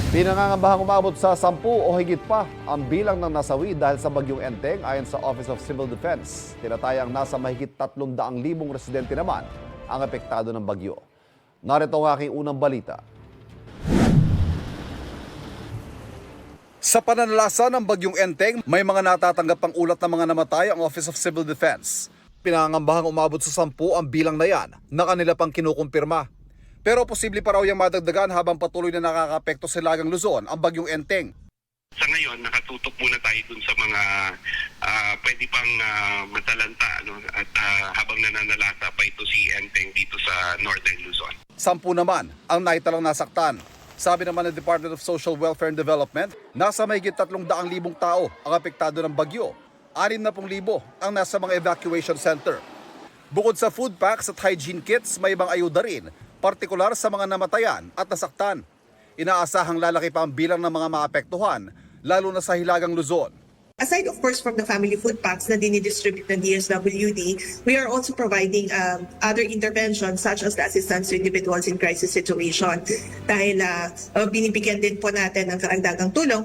Pinangangambahang umabot sa 10 o higit pa ang bilang ng nasawi dahil sa bagyong Enteng ayon sa Office of Civil Defense. Tinatayang nasa mahigit 300,000 residente naman ang apektado ng bagyo. Narito ang aking unang balita. Sa pananalasa ng bagyong Enteng, may mga natatanggap pang ulat ng mga namatay ang Office of Civil Defense. Pinangangambahang umabot sa 10 ang bilang na yan na kanila pang kinukumpirma. Pero posible pa raw yung madagdagan habang patuloy na nakakapekto sa Hilagang Luzon ang bagyong Enteng. Sa ngayon, nakatutok muna tayo dun sa mga pwede pang matalanta at habang nananalasa pa ito si Enteng dito sa Northern Luzon. 10 naman ang naitalang nasaktan. Sabi naman ng Department of Social Welfare and Development, nasa mahigit 300,000 tao ang apektado ng bagyo. 60,000 ang nasa mga evacuation center. Bukod sa food packs at hygiene kits, may ibang ayuda rin, partikular sa mga namatayan at nasaktan. Inaasahang lalaki pa ang bilang ng mga maapektuhan, lalo na sa Hilagang Luzon. Aside, of course, from the family food packs na dinidistribute ng DSWD, we are also providing other interventions such as the assistance to individuals in crisis situation. Dahil binibigyan din po natin ng karagdagang tulong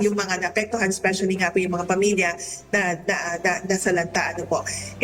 yung mga naapektuhan, especially nga po yung mga pamilya na nasalanta.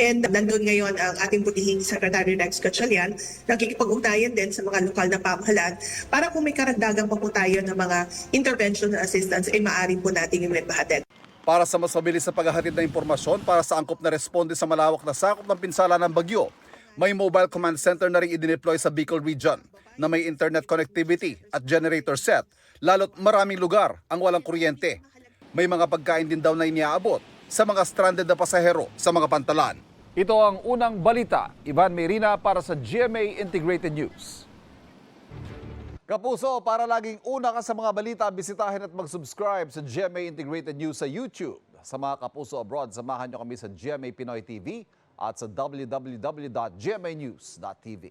And nandun ngayon ang ating butihing Secretary Rex Gatchalian, nakikipag-ugnayan din sa mga lokal na pamahalaan para kung may karagdagang pa po tayo ng mga intervention and assistance ay maaari po natin yung ibahatid. Para sa mas mabilis na paghahatid na impormasyon para sa angkop na responde sa malawak na sakop ng pinsala ng bagyo, may mobile command center na rin idineploy sa Bicol Region na may internet connectivity at generator set, lalo't maraming lugar ang walang kuryente. May mga pagkain din daw na iniaabot sa mga stranded na pasahero sa mga pantalan. Ito ang unang balita. Ivan Merina para sa GMA Integrated News. Kapuso, para laging una ka sa mga balita, bisitahin at mag-subscribe sa GMA Integrated News sa YouTube. Sa mga kapuso abroad, samahan nyo kami sa GMA Pinoy TV at sa www.gmanews.tv.